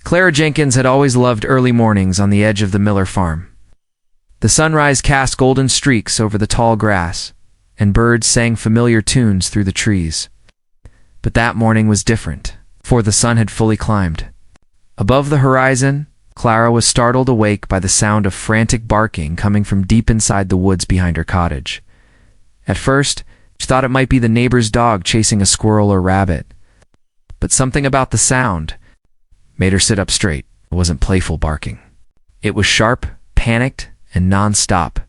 Clara Jenkins had always loved early mornings on the edge of the Miller farm. The sunrise cast golden streaks over the tall grass, and birds sang familiar tunes through the trees. But that morning was different, for the sun had fully climbed. Above the horizon, Clara was startled awake by the sound of frantic barking coming from deep inside the woods behind her cottage. At first, she thought it might be the neighbor's dog chasing a squirrel or rabbit. But something about the sound made her sit up straight. It wasn't playful barking. It was sharp, panicked, and non-stop.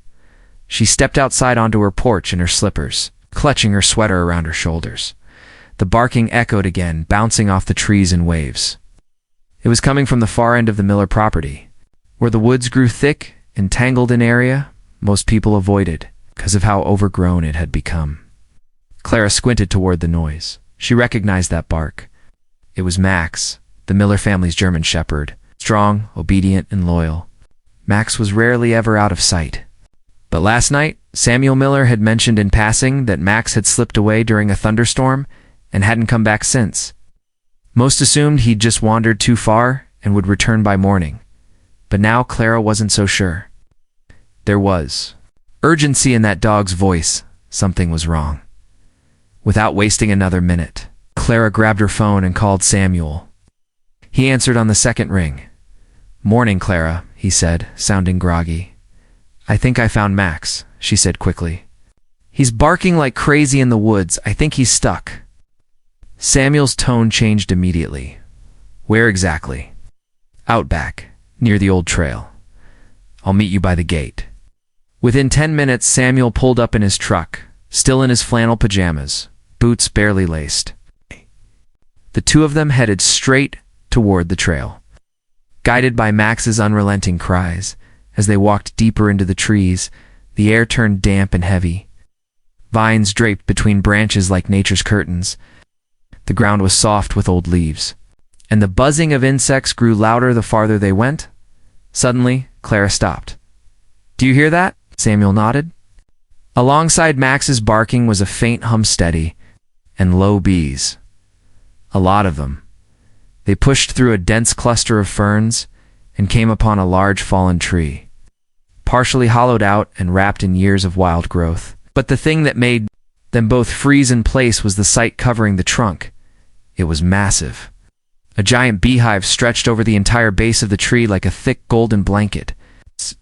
She stepped outside onto her porch in her slippers, clutching her sweater around her shoulders. The barking echoed again, bouncing off the trees in waves. It was coming from the far end of the Miller property, where the woods grew thick and tangled in area most people avoided because of how overgrown it had become. Clara squinted toward the noise. She recognized that bark. It was Max, the Miller family's German shepherd, strong, obedient, and loyal. Max was rarely ever out of sight. But last night, Samuel Miller had mentioned in passing that Max had slipped away during a thunderstorm and hadn't come back since. Most assumed he'd just wandered too far and would return by morning. But now Clara wasn't so sure. There was urgency in that dog's voice. Something was wrong. Without wasting another minute, Clara grabbed her phone and called Samuel. He answered on the second ring. "Morning, Clara," he said, sounding groggy. "I think I found Max," she said quickly. "He's barking like crazy in the woods. I think he's stuck." Samuel's tone changed immediately. "Where exactly?" "Out back, near the old trail. I'll meet you by the gate." Within 10 minutes, Samuel pulled up in his truck, still in his flannel pajamas, boots barely laced. The two of them headed straight toward the trail. Guided by Max's unrelenting cries, as they walked deeper into the trees, the air turned damp and heavy. Vines draped between branches like nature's curtains. The ground was soft with old leaves, and the buzzing of insects grew louder the farther they went. Suddenly, Clara stopped. "Do you hear that?" Samuel nodded. Alongside Max's barking was a faint hum, steady and low bees. A lot of them. They pushed through a dense cluster of ferns and came upon a large fallen tree, partially hollowed out and wrapped in years of wild growth. But the thing that made them both freeze in place was the sight covering the trunk. It was massive. A giant beehive stretched over the entire base of the tree like a thick golden blanket,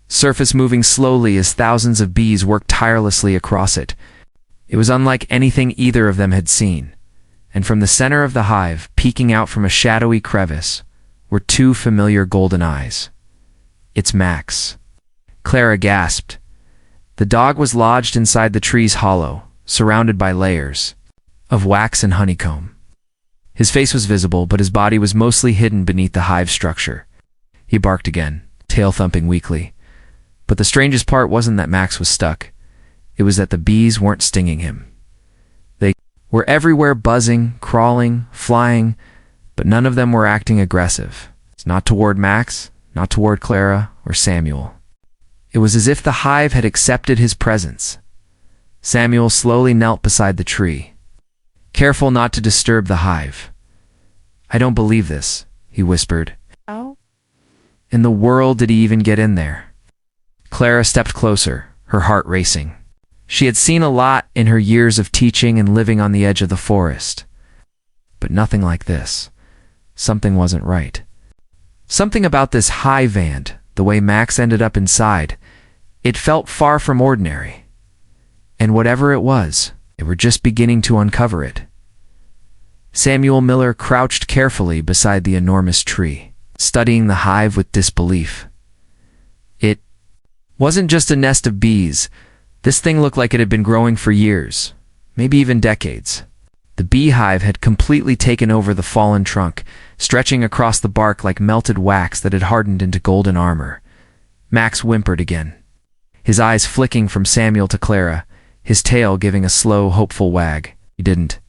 surface moving slowly as thousands of bees worked tirelessly across it. It was unlike anything either of them had seen. And from the center of the hive, peeking out from a shadowy crevice, were two familiar golden eyes. "It's Max." Clara gasped. The dog was lodged inside the tree's hollow, surrounded by layers of wax and honeycomb. His face was visible, but his body was mostly hidden beneath the hive structure. He barked again, tail thumping weakly. But the strangest part wasn't that Max was stuck. It was that the bees weren't stinging him. They were everywhere, buzzing, crawling, flying, but none of them were acting aggressive. Not toward Max, not toward Clara or Samuel. It was as if the hive had accepted his presence. Samuel slowly knelt beside the tree, careful not to disturb the hive. "I don't believe this," he whispered. "Oh?" In the world did he even get in there? Clara stepped closer, her heart racing. She had seen a lot in her years of teaching and living on the edge of the forest. But nothing like this. Something wasn't right. Something about this hive ant, the way Max ended up inside, it felt far from ordinary. And whatever it was, they were just beginning to uncover it. Samuel Miller crouched carefully beside the enormous tree, studying the hive with disbelief. It wasn't just a nest of bees. This thing looked like it had been growing for years, maybe even decades. The beehive had completely taken over the fallen trunk, stretching across the bark like melted wax that had hardened into golden armor. Max whimpered again, his eyes flicking from Samuel to Clara, his tail giving a slow, hopeful wag. He didn't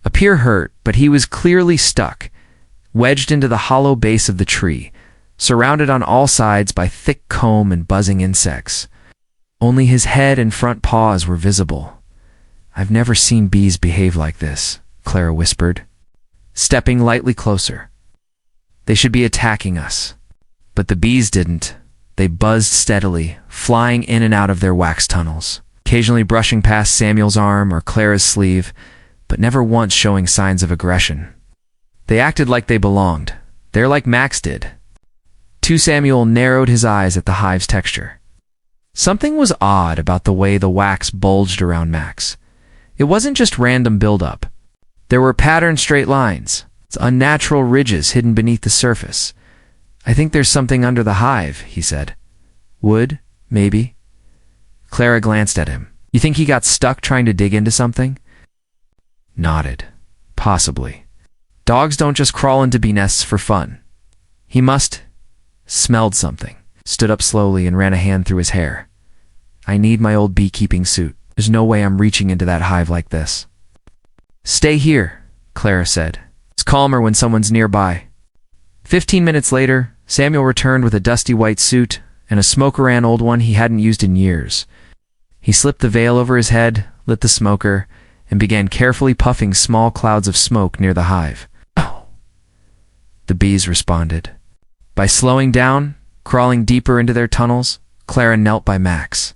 appear hurt, but he was clearly stuck, wedged into the hollow base of the tree, surrounded on all sides by thick comb and buzzing insects. Only his head and front paws were visible. "I've never seen bees behave like this," Clara whispered, stepping lightly closer. They should be attacking us. But the bees didn't. They buzzed steadily, flying in and out of their wax tunnels, occasionally brushing past Samuel's arm or Clara's sleeve, but never once showing signs of aggression. They acted like they belonged. They're like Max did. Samuel narrowed his eyes at the hive's texture. Something was odd about the way the wax bulged around Max. It wasn't just random buildup. There were patterned straight lines, unnatural ridges hidden beneath the surface. I think there's something under the hive, he said. Wood, maybe. Clara glanced at him. You think he got stuck trying to dig into something? Nodded. Possibly. Dogs don't just crawl into bee nests for fun. He smelled something, stood up slowly and ran a hand through his hair. I need my old beekeeping suit. There's no way I'm reaching into that hive like this. Stay here, Clara said. It's calmer when someone's nearby. 15 minutes later, Samuel returned with a dusty white suit and a smoker-an old one he hadn't used in years. He slipped the veil over his head, lit the smoker, and began carefully puffing small clouds of smoke near the hive. Oh! The bees responded. By slowing down, crawling deeper into their tunnels, Clara knelt by Max,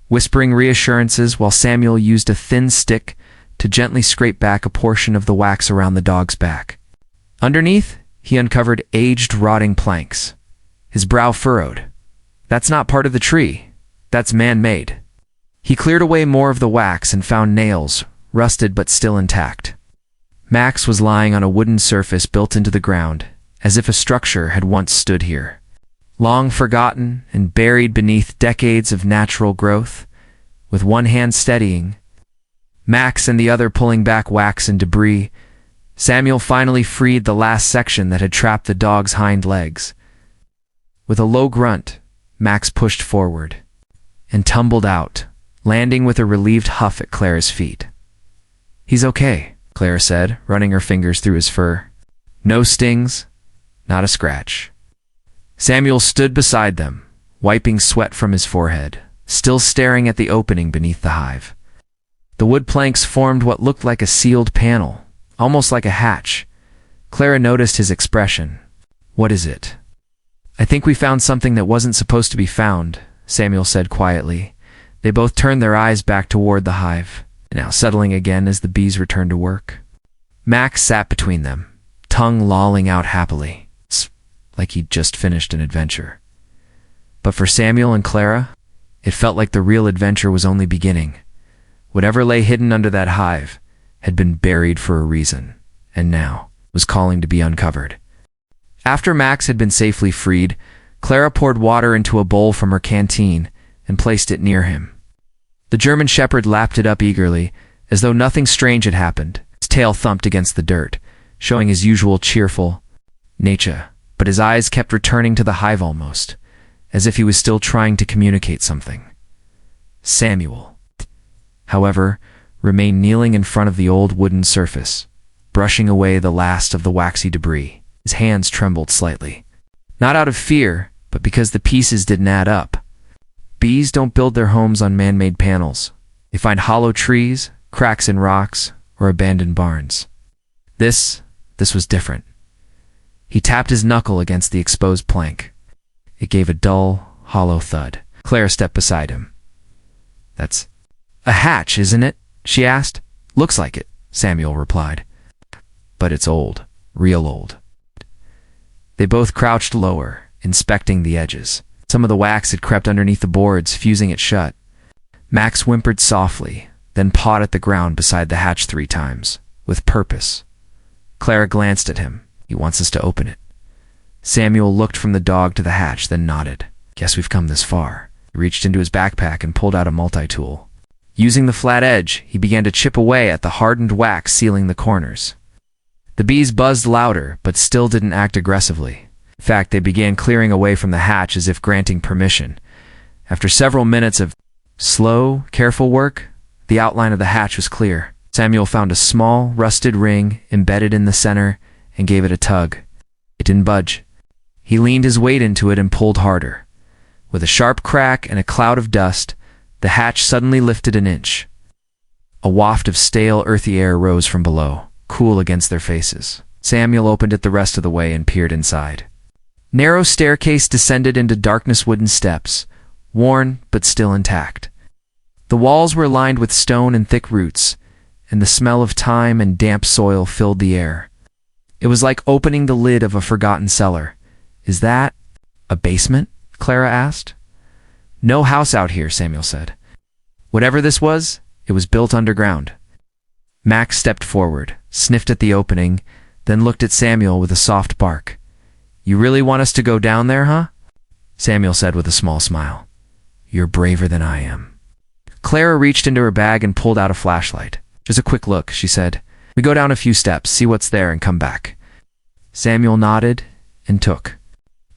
whispering reassurances while Samuel used a thin stick to gently scrape back a portion of the wax around the dog's back. Underneath, he uncovered aged, rotting planks. His brow furrowed. That's not part of the tree. That's man-made. He cleared away more of the wax and found nails, rusted but still intact. Max was lying on a wooden surface built into the ground, as if a structure had once stood here. Long forgotten and buried beneath decades of natural growth, with one hand steadying, Max and the other pulling back wax and debris, Samuel finally freed the last section that had trapped the dog's hind legs. With a low grunt, Max pushed forward and tumbled out, landing with a relieved huff at Clara's feet. He's okay, Clara said, running her fingers through his fur. No stings, not a scratch. Samuel stood beside them, wiping sweat from his forehead, still staring at the opening beneath the hive. The wood planks formed what looked like a sealed panel, almost like a hatch. Clara noticed his expression. What is it? I think we found something that wasn't supposed to be found, Samuel said quietly. They both turned their eyes back toward the hive, now settling again as the bees returned to work. Max sat between them, tongue lolling out happily, like he'd just finished an adventure. But for Samuel and Clara, it felt like the real adventure was only beginning. Whatever lay hidden under that hive had been buried for a reason, and now was calling to be uncovered. After Max had been safely freed, Clara poured water into a bowl from her canteen and placed it near him. The German shepherd lapped it up eagerly, as though nothing strange had happened. His tail thumped against the dirt, showing his usual cheerful nature, but his eyes kept returning to the hive almost, as if he was still trying to communicate something. Samuel, however, remained kneeling in front of the old wooden surface, brushing away the last of the waxy debris. His hands trembled slightly. Not out of fear, but because the pieces didn't add up. Bees don't build their homes on man-made panels. They find hollow trees, cracks in rocks, or abandoned barns. This was different. He tapped his knuckle against the exposed plank. It gave a dull, hollow thud. Clara stepped beside him. That's a hatch, isn't it? She asked. Looks like it, Samuel replied. But it's old, real old. They both crouched lower, inspecting the edges. Some of the wax had crept underneath the boards, fusing it shut. Max whimpered softly, then pawed at the ground beside the hatch 3 times, with purpose. Clara glanced at him. He wants us to open it. Samuel looked from the dog to the hatch, then nodded. Guess we've come this far. He reached into his backpack and pulled out a multi-tool. Using the flat edge, he began to chip away at the hardened wax sealing the corners. The bees buzzed louder, but still didn't act aggressively. In fact, they began clearing away from the hatch as if granting permission. After several minutes of slow, careful work, the outline of the hatch was clear. Samuel found a small, rusted ring embedded in the center and gave it a tug. It didn't budge. He leaned his weight into it and pulled harder. With a sharp crack and a cloud of dust, the hatch suddenly lifted an inch. A waft of stale, earthy air rose from below, cool against their faces. Samuel opened it the rest of the way and peered inside. Narrow staircase descended into darkness, wooden steps, worn but still intact. The walls were lined with stone and thick roots, and the smell of thyme and damp soil filled the air. It was like opening the lid of a forgotten cellar. "Is that a basement?" Clara asked. "No house out here," Samuel said. "Whatever this was, it was built underground." Max stepped forward, sniffed at the opening, then looked at Samuel with a soft bark. "You really want us to go down there, huh?" Samuel said with a small smile. "You're braver than I am." Clara reached into her bag and pulled out a flashlight. "Just a quick look," she said. "We go down a few steps, see what's there, and come back." Samuel nodded and took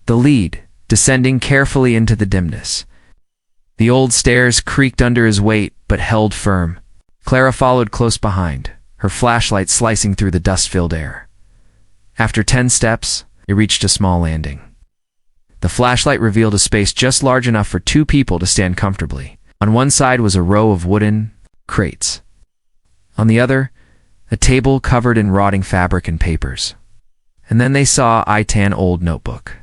the lead, descending carefully into the dimness. The old stairs creaked under his weight, but held firm. Clara followed close behind, her flashlight slicing through the dust-filled air. After 10 steps, they reached a small landing. The flashlight revealed a space just large enough for 2 people to stand comfortably. On one side was a row of wooden crates. On the other, a table covered in rotting fabric and papers. And then they saw Itan's old notebook.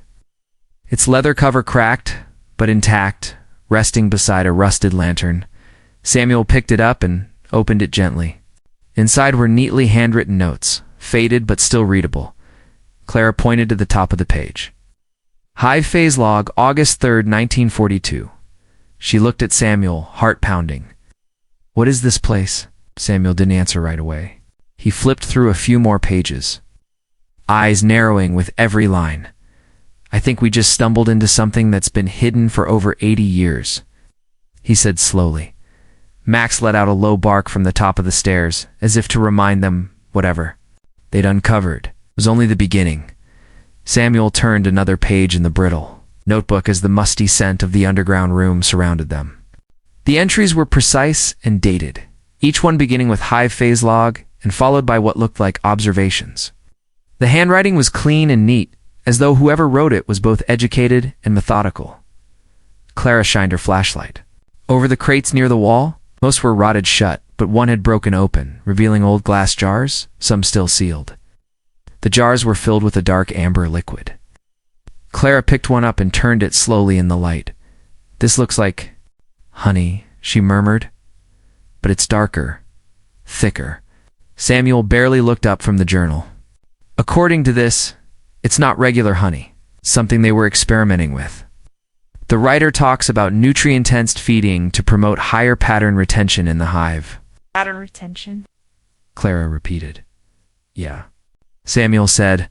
Its leather cover cracked, but intact, resting beside a rusted lantern. Samuel picked it up and opened it gently. Inside were neatly handwritten notes, faded but still readable. Clara pointed to the top of the page. "Hive phase log, August 3rd, 1942. She looked at Samuel, heart pounding. "What is this place?" Samuel didn't answer right away. He flipped through a few more pages, eyes narrowing with every line. "I think we just stumbled into something that's been hidden for over 80 years, he said slowly. Max let out a low bark from the top of the stairs, as if to remind them whatever they'd uncovered was only the beginning. Samuel turned another page in the brittle notebook as the musty scent of the underground room surrounded them. The entries were precise and dated, each one beginning with Hive phase log and followed by what looked like observations. The handwriting was clean and neat, as though whoever wrote it was both educated and methodical. Clara shined her flashlight. Over the crates near the wall, most were rotted shut, but one had broken open, revealing old glass jars, some still sealed. The jars were filled with a dark amber liquid. Clara picked one up and turned it slowly in the light. "This looks like honey," she murmured. "But it's darker, thicker." Samuel barely looked up from the journal. "According to this, it's not regular honey, something they were experimenting with. The writer talks about nutrient-dense feeding to promote higher pattern retention in the hive." "Pattern retention?" Clara repeated. "Yeah," Samuel said.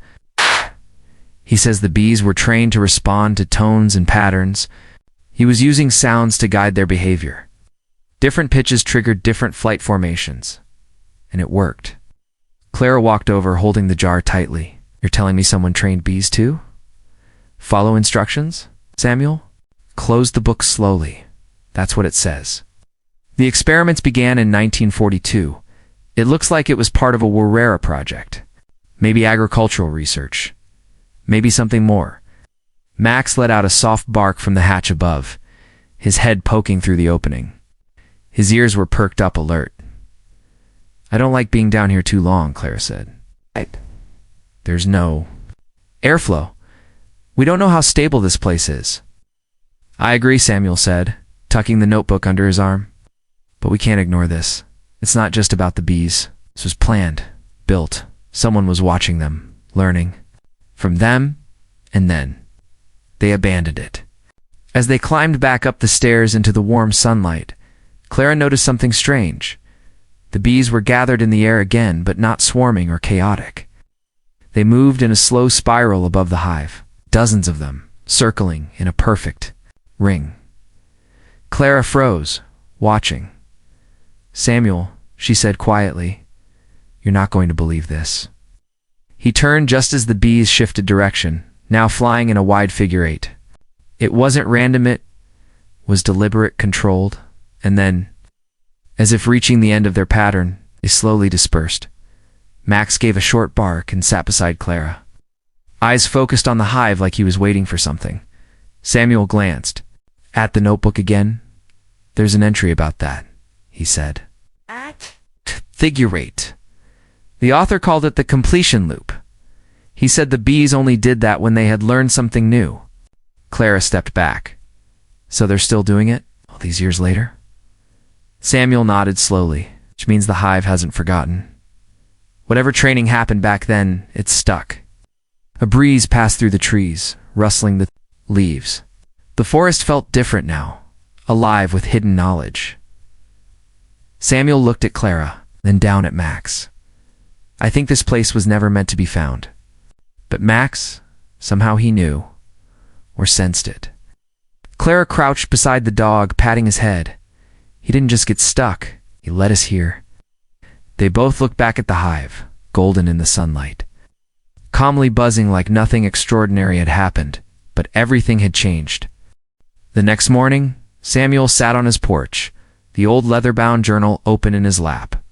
"He says the bees were trained to respond to tones and patterns. He was using sounds to guide their behavior. Different pitches triggered different flight formations. And it worked." Clara walked over, holding the jar tightly. "You're telling me someone trained bees too? Follow instructions, Samuel? Close the book slowly. That's what it says. The experiments began in 1942. It looks like it was part of a Warrera project. Maybe agricultural research. Maybe something more." Max let out a soft bark from the hatch above, his head poking through the opening. His ears were perked up, alert. "I don't like being down here too long," Clara said. "There's no airflow. We don't know how stable this place is." "I agree," Samuel said, tucking the notebook under his arm. "But we can't ignore this. It's not just about the bees. This was planned, built. Someone was watching them, learning from them, and then they abandoned it." As they climbed back up the stairs into the warm sunlight, Clara noticed something strange. The bees were gathered in the air again, but not swarming or chaotic. They moved in a slow spiral above the hive, dozens of them, circling in a perfect ring. Clara froze, watching. "Samuel," she said quietly, "you're not going to believe this." He turned just as the bees shifted direction, now flying in a wide figure 8. It wasn't random, it was deliberate, controlled, and then, as if reaching the end of their pattern, they slowly dispersed. Max gave a short bark and sat beside Clara, eyes focused on the hive like he was waiting for something. Samuel glanced at the notebook again. "There's an entry about that," he said. "At?" "Figure 8. The author called it the completion loop. He said the bees only did that when they had learned something new. Clara stepped back. So they're still doing it, all these years later? Samuel nodded slowly, which means the hive hasn't forgotten. Whatever training happened back then, it's stuck. A breeze passed through the trees, rustling the leaves. The forest felt different now, alive with hidden knowledge. Samuel looked at Clara, then down at Max. I think this place was never meant to be found. But Max, somehow he knew, or sensed it. Clara crouched beside the dog, patting his head. He didn't just get stuck, he led us here. They both looked back at the hive, golden in the sunlight. Calmly buzzing like nothing extraordinary had happened, but everything had changed. The next morning, Samuel sat on his porch, the old leather-bound journal open in his lap.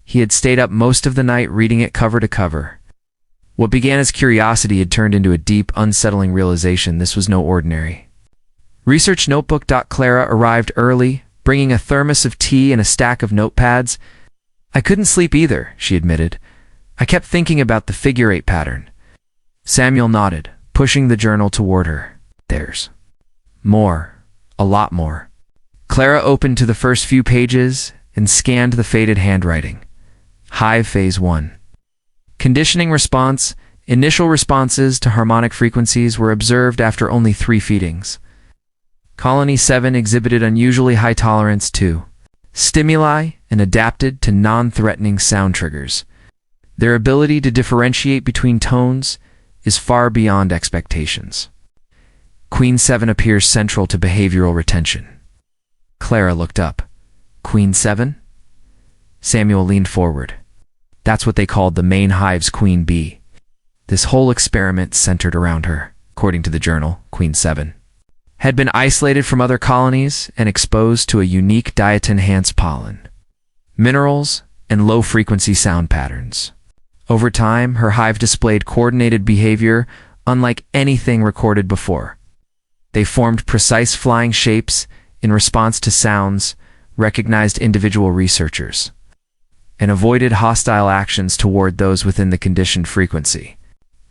He had stayed up most of the night reading it cover to cover. What began as curiosity had turned into a deep, unsettling realization this was no ordinary. Research notebook. Clara arrived early, bringing a thermos of tea and a stack of notepads. I couldn't sleep either, she admitted. I kept thinking about the figure-8 pattern. Samuel nodded, pushing the journal toward her. There's more, a lot more. Clara opened to the first few pages and scanned the faded handwriting. Hive Phase 1. Conditioning response. Initial responses to harmonic frequencies were observed after only 3 feedings. Colony 7 exhibited unusually high tolerance to stimuli and adapted to non-threatening sound triggers. Their ability to differentiate between tones is far beyond expectations. Queen 7 appears central to behavioral retention. Clara looked up. Queen 7? Samuel leaned forward. That's what they called the main hive's queen bee. This whole experiment centered around her, according to the journal. Queen 7 had been isolated from other colonies and exposed to a unique diet-enhanced pollen, minerals, and low-frequency sound patterns. Over time, her hive displayed coordinated behavior unlike anything recorded before. They formed precise flying shapes in response to sounds, recognized individual researchers, and avoided hostile actions toward those within the conditioned frequency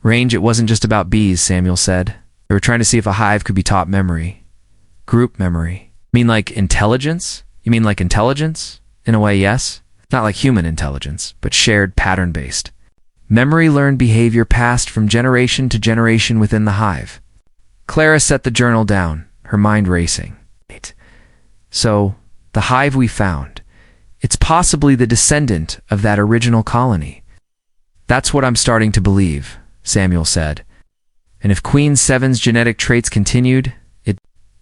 range. It wasn't just about bees, Samuel said. They were trying to see if a hive could be taught memory. Group memory. You mean like intelligence? In a way, yes. Not like human intelligence, but shared pattern-based. Memory learned behavior passed from generation to generation within the hive. Clara set the journal down, her mind racing. So, the hive we found, it's possibly the descendant of that original colony. That's what I'm starting to believe, Samuel said. And if Queen 7's genetic traits continued, it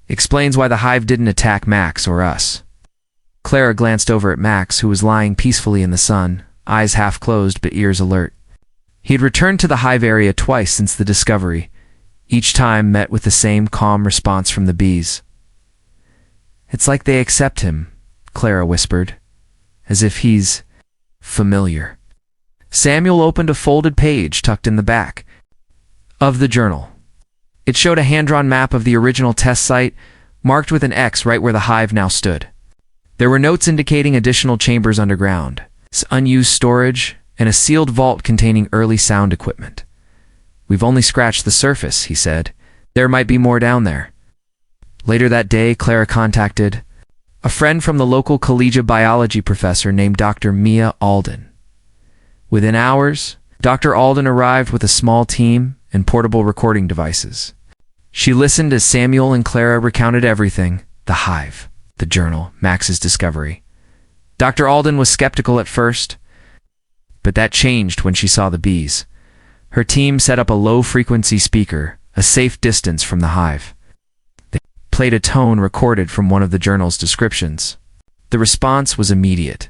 explains why the hive didn't attack Max or us. Clara glanced over at Max, who was lying peacefully in the sun, eyes half closed but ears alert. He had returned to the hive area twice since the discovery, each time met with the same calm response from the bees. It's like they accept him, Clara whispered, as if he's familiar. Samuel opened a folded page tucked in the back of the journal. It showed a hand-drawn map of the original test site, marked with an X right where the hive now stood. There were notes indicating additional chambers underground, unused storage, and a sealed vault containing early sound equipment. We've only scratched the surface, he said. There might be more down there. Later that day, Clara contacted a friend from the local collegiate biology professor named Dr. Mia Alden. Within hours, Dr. Alden arrived with a small team and portable recording devices. She listened as Samuel and Clara recounted everything: the hive, the journal, Max's discovery. Dr. Alden was skeptical at first, but that changed when she saw the bees. Her team set up a low-frequency speaker, a safe distance from the hive. They played a tone recorded from one of the journal's descriptions. The response was immediate.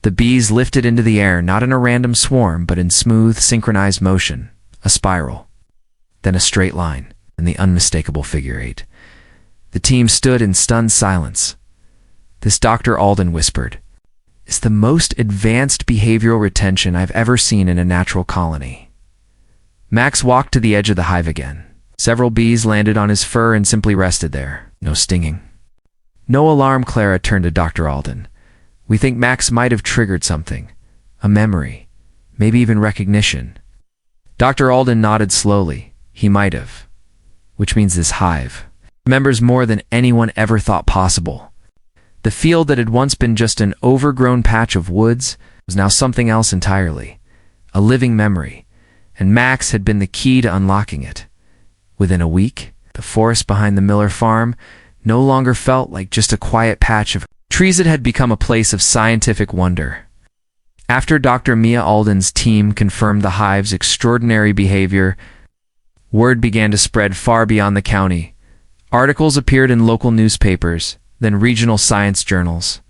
The bees lifted into the air, not in a random swarm, but in smooth, synchronized motion, a spiral, then a straight line, and the unmistakable figure 8. The team stood in stunned silence. This, Dr. Alden whispered, is the most advanced behavioral retention I've ever seen in a natural colony. Max walked to the edge of the hive again. Several bees landed on his fur and simply rested there, no stinging. No alarm. Clara turned to Dr. Alden. We think Max might have triggered something, a memory, maybe even recognition. Dr. Alden nodded slowly. He might have. Which means this hive remembers more than anyone ever thought possible. The field that had once been just an overgrown patch of woods was now something else entirely. A living memory. And Max had been the key to unlocking it. Within a week, the forest behind the Miller farm no longer felt like just a quiet patch of trees. It had become a place of scientific wonder. After Dr. Mia Alden's team confirmed the hive's extraordinary behavior, word began to spread far beyond the county. Articles appeared in local newspapers, then regional science journals.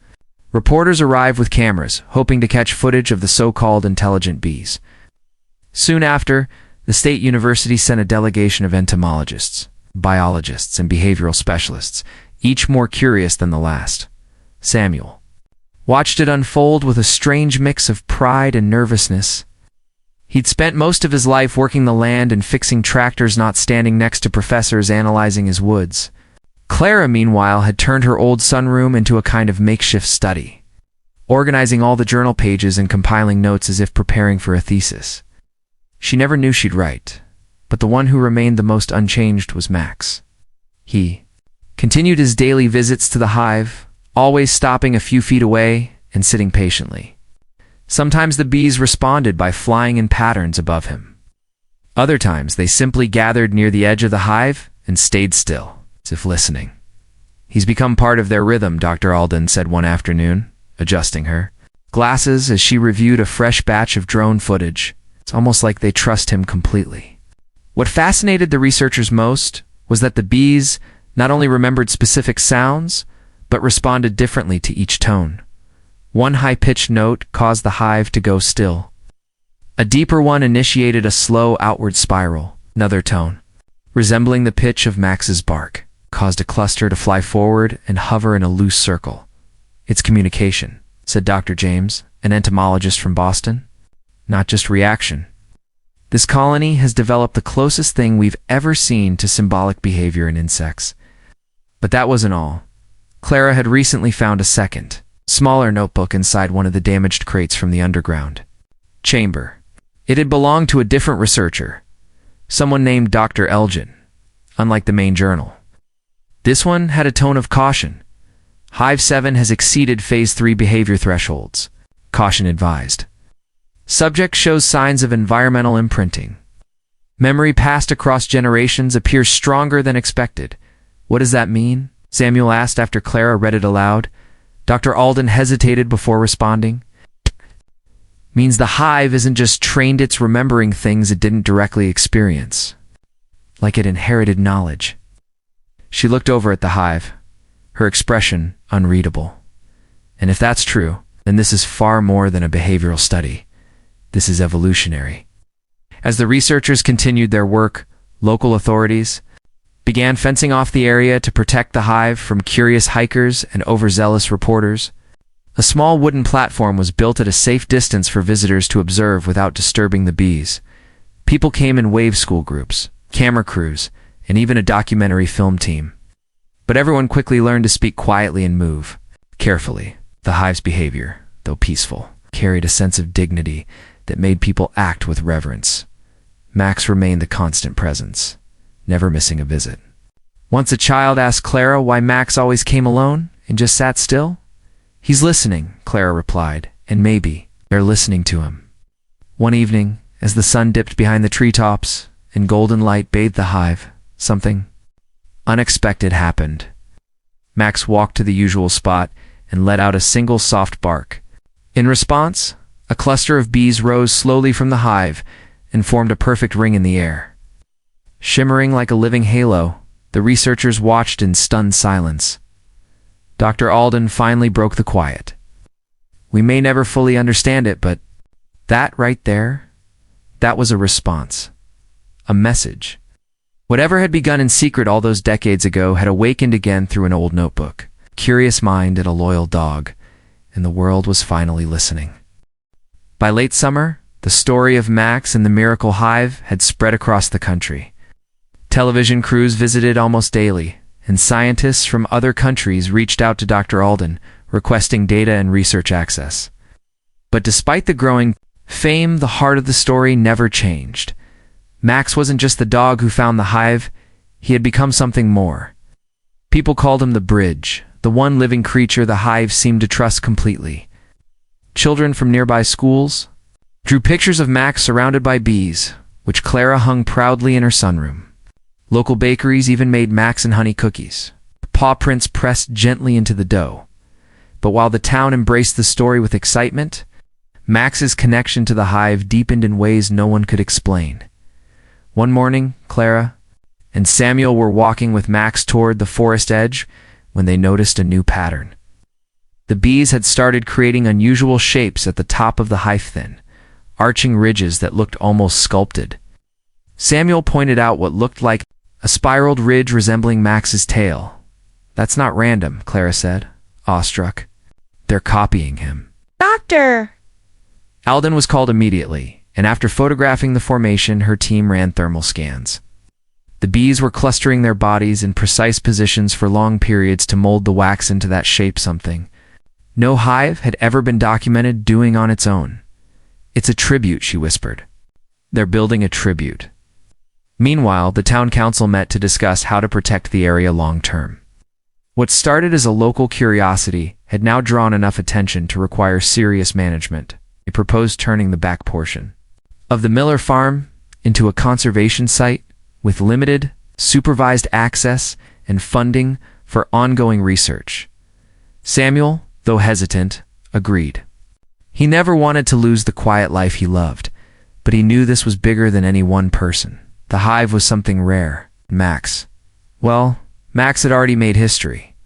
Reporters arrived with cameras, hoping to catch footage of the so-called intelligent bees. Soon after, the state university sent a delegation of entomologists, biologists, and behavioral specialists, each more curious than the last. Samuel watched it unfold with a strange mix of pride and nervousness. He'd spent most of his life working the land and fixing tractors, not standing next to professors analyzing his woods. Clara, meanwhile, had turned her old sunroom into a kind of makeshift study, organizing all the journal pages and compiling notes as if preparing for a thesis. She never knew she'd write, but the one who remained the most unchanged was Max. He continued his daily visits to the hive, always stopping a few feet away and sitting patiently. Sometimes the bees responded by flying in patterns above him. Other times they simply gathered near the edge of the hive and stayed still, as if listening. "He's become part of their rhythm," Dr. Alden said one afternoon, adjusting her glasses as she reviewed a fresh batch of drone footage. It's almost like they trust him completely. What fascinated the researchers most was that the bees not only remembered specific sounds, but responded differently to each tone. One high-pitched note caused the hive to go still. A deeper one initiated a slow outward spiral. Another tone, resembling the pitch of Max's bark, caused a cluster to fly forward and hover in a loose circle. "It's communication," said Dr. James, an entomologist from Boston. "Not just reaction. This colony has developed the closest thing we've ever seen to symbolic behavior in insects." But that wasn't all. Clara had recently found a second, smaller notebook inside one of the damaged crates from the underground chamber. It had belonged to a different researcher, someone named Dr. Elgin, unlike the main journal. This one had a tone of caution. "Hive 7 has exceeded Phase 3 behavior thresholds. Caution advised. Subject shows signs of environmental imprinting. Memory passed across generations appears stronger than expected." "What does that mean?" Samuel asked after Clara read it aloud. Dr. Alden hesitated before responding. "Means the hive isn't just trained, it's remembering things it didn't directly experience. Like it inherited knowledge." She looked over at the hive, her expression unreadable. "And if that's true, then this is far more than a behavioral study. This is evolutionary." As the researchers continued their work, local authorities began fencing off the area to protect the hive from curious hikers and overzealous reporters. A small wooden platform was built at a safe distance for visitors to observe without disturbing the bees. People came in wave school groups, camera crews, and even a documentary film team. But everyone quickly learned to speak quietly and move carefully. The hive's behavior, though peaceful, carried a sense of dignity that made people act with reverence. Max remained the constant presence, never missing a visit. Once a child asked Clara why Max always came alone and just sat still. "He's listening," Clara replied, "and maybe they're listening to him." One evening, as the sun dipped behind the treetops and golden light bathed the hive, something unexpected happened. Max walked to the usual spot and let out a single soft bark. In response, a cluster of bees rose slowly from the hive and formed a perfect ring in the air. Shimmering like a living halo, the researchers watched in stunned silence. Dr. Alden finally broke the quiet. "We may never fully understand it, but that right there, that was a response. A message. Whatever had begun in secret all those decades ago had awakened again through an old notebook. Curious mind and a loyal dog, and the world was finally listening." By late summer, the story of Max and the miracle hive had spread across the country. Television crews visited almost daily, and scientists from other countries reached out to Dr. Alden, requesting data and research access. But despite the growing fame, the heart of the story never changed. Max wasn't just the dog who found the hive, he had become something more. People called him the bridge, the one living creature the hive seemed to trust completely. Children from nearby schools drew pictures of Max surrounded by bees, which Clara hung proudly in her sunroom. Local bakeries even made Max and honey cookies, paw prints pressed gently into the dough. But while the town embraced the story with excitement, Max's connection to the hive deepened in ways no one could explain. One morning, Clara and Samuel were walking with Max toward the forest edge when they noticed a new pattern. The bees had started creating unusual shapes at the top of the hive, thin, arching ridges that looked almost sculpted. Samuel pointed out what looked like a spiraled ridge resembling Max's tail. "That's not random," Clara said, awestruck. "They're copying him." "Doctor!" Alden was called immediately, and after photographing the formation, her team ran thermal scans. The bees were clustering their bodies in precise positions for long periods to mold the wax into that shape, something no hive had ever been documented doing on its own. "It's a tribute," she whispered. "They're building a tribute." Meanwhile, the town council met to discuss how to protect the area long term. What started as a local curiosity had now drawn enough attention to require serious management. They proposed turning the back portion of the Miller farm into a conservation site with limited, supervised access and funding for ongoing research. Samuel, though hesitant, agreed. He never wanted to lose the quiet life he loved, but he knew this was bigger than any one person. The hive was something rare. Max. Well, Max had already made history.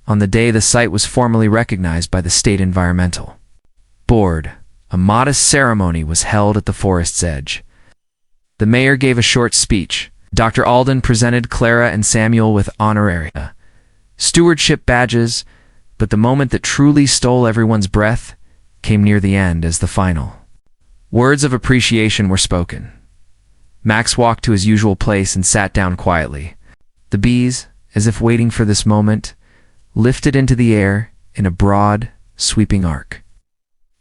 On the day the site was formally recognized by the State Environmental Board, a modest ceremony was held at the forest's edge. The mayor gave a short speech. Dr. Alden presented Clara and Samuel with honoraria, stewardship badges, but the moment that truly stole everyone's breath came near the end as the final words of appreciation were spoken. Max walked to his usual place and sat down quietly. The bees, as if waiting for this moment, lifted into the air in a broad, sweeping arc.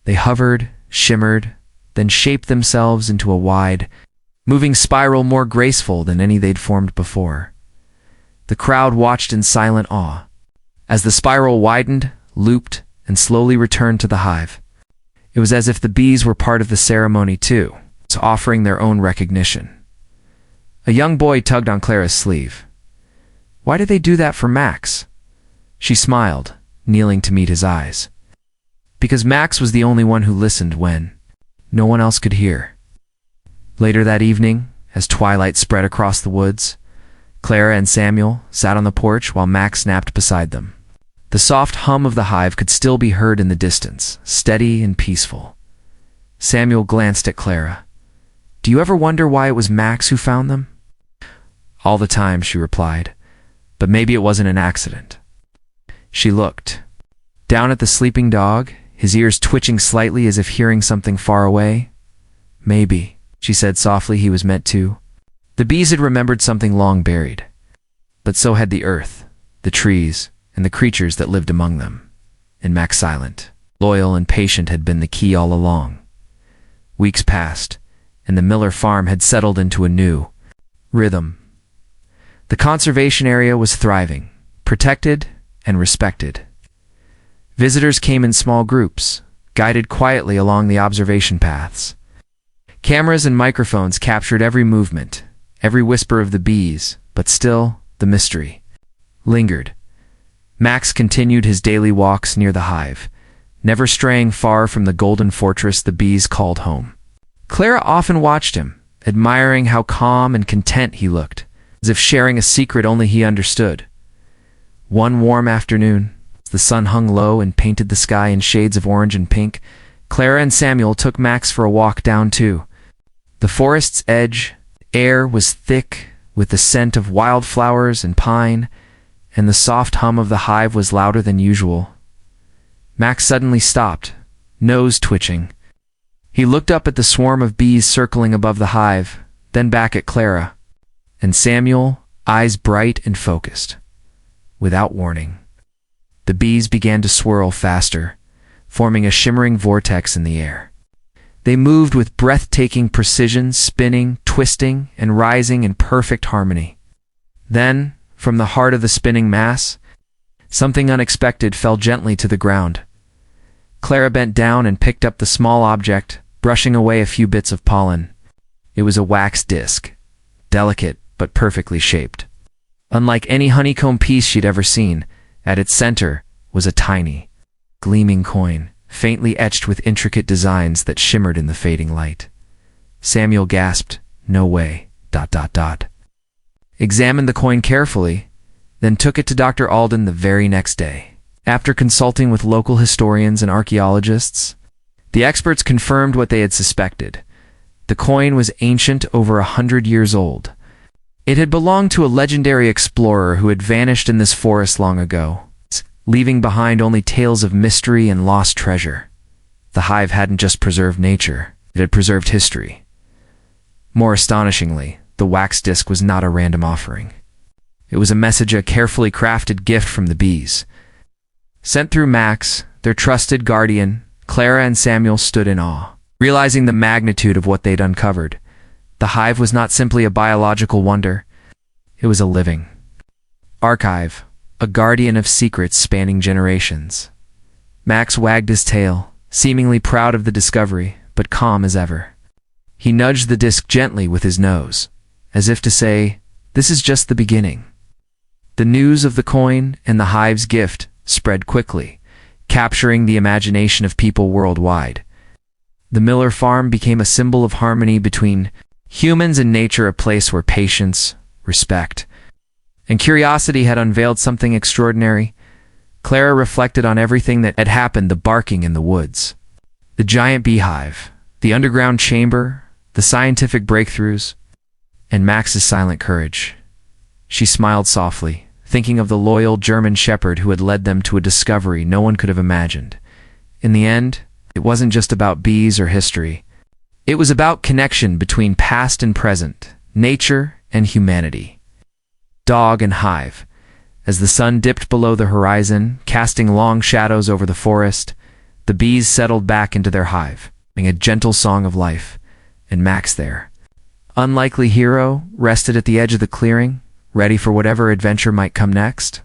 They hovered, shimmered, then shaped themselves into a wide, moving spiral more graceful than any they'd formed before. The crowd watched in silent awe as the spiral widened, looped, and slowly returned to the hive. It was as if the bees were part of the ceremony too, offering their own recognition. A young boy tugged on Clara's sleeve. "Why did they do that for Max?" She smiled, kneeling to meet his eyes. "Because Max was the only one who listened when no one else could hear." Later that evening, as twilight spread across the woods, Clara and Samuel sat on the porch while Max napped beside them. The soft hum of the hive could still be heard in the distance, steady and peaceful. Samuel glanced at Clara. "Do you ever wonder why it was Max who found them?" "All the time," she replied, "but maybe it wasn't an accident." She looked down at the sleeping dog, his ears twitching slightly as if hearing something far away. "Maybe," she said softly, "he was meant to." The bees had remembered something long buried, but so had the earth, the trees, and the creatures that lived among them. And Max, silent, loyal, and patient, had been the key all along. Weeks passed, and the Miller farm had settled into a new rhythm. The conservation area was thriving, protected and respected. Visitors came in small groups, guided quietly along the observation paths. Cameras and microphones captured every movement, every whisper of the bees, but still, the mystery lingered. Max continued his daily walks near the hive, never straying far from the golden fortress the bees called home. Clara often watched him, admiring how calm and content he looked, as if sharing a secret only he understood. One warm afternoon, as the sun hung low and painted the sky in shades of orange and pink, Clara and Samuel took Max for a walk down to the forest's edge. Air was thick with the scent of wildflowers and pine, and the soft hum of the hive was louder than usual. Max suddenly stopped, nose twitching. He looked up at the swarm of bees circling above the hive, then back at Clara and Samuel, eyes bright and focused. Without warning, the bees began to swirl faster, forming a shimmering vortex in the air. They moved with breathtaking precision, spinning, twisting, and rising in perfect harmony. Then, from the heart of the spinning mass, something unexpected fell gently to the ground. Clara bent down and picked up the small object, brushing away a few bits of pollen. It was a wax disc, delicate but perfectly shaped. Unlike any honeycomb piece she'd ever seen, at its center was a tiny, gleaming coin, faintly etched with intricate designs that shimmered in the fading light. Samuel gasped, "No way, ... Examined the coin carefully, then took it to Dr. Alden the very next day. After consulting with local historians and archaeologists, the experts confirmed what they had suspected. The coin was ancient, over 100 years old. It had belonged to a legendary explorer who had vanished in this forest long ago, leaving behind only tales of mystery and lost treasure. The hive hadn't just preserved nature, it had preserved history. More astonishingly, the wax disc was not a random offering. It was a message, a carefully crafted gift from the bees. Sent through Max, their trusted guardian, Clara and Samuel stood in awe, realizing the magnitude of what they'd uncovered. The hive was not simply a biological wonder, it was a living archive, a guardian of secrets spanning generations. Max wagged his tail, seemingly proud of the discovery, but calm as ever. He nudged the disc gently with his nose, as if to say, "This is just the beginning." The news of the coin and the hive's gift spread quickly, capturing the imagination of people worldwide. The Miller farm became a symbol of harmony between humans and nature, a place where patience, respect, and curiosity had unveiled something extraordinary. Clara reflected on everything that had happened: the barking in the woods, the giant beehive, the underground chamber, the scientific breakthroughs, and Max's silent courage. She smiled softly, thinking of the loyal German shepherd who had led them to a discovery no one could have imagined. In the end, it wasn't just about bees or history. It was about connection between past and present, nature and humanity. Dog and hive. As the sun dipped below the horizon, casting long shadows over the forest, the bees settled back into their hive, singing a gentle song of life. And Max, their unlikely hero, rested at the edge of the clearing, ready for whatever adventure might come next.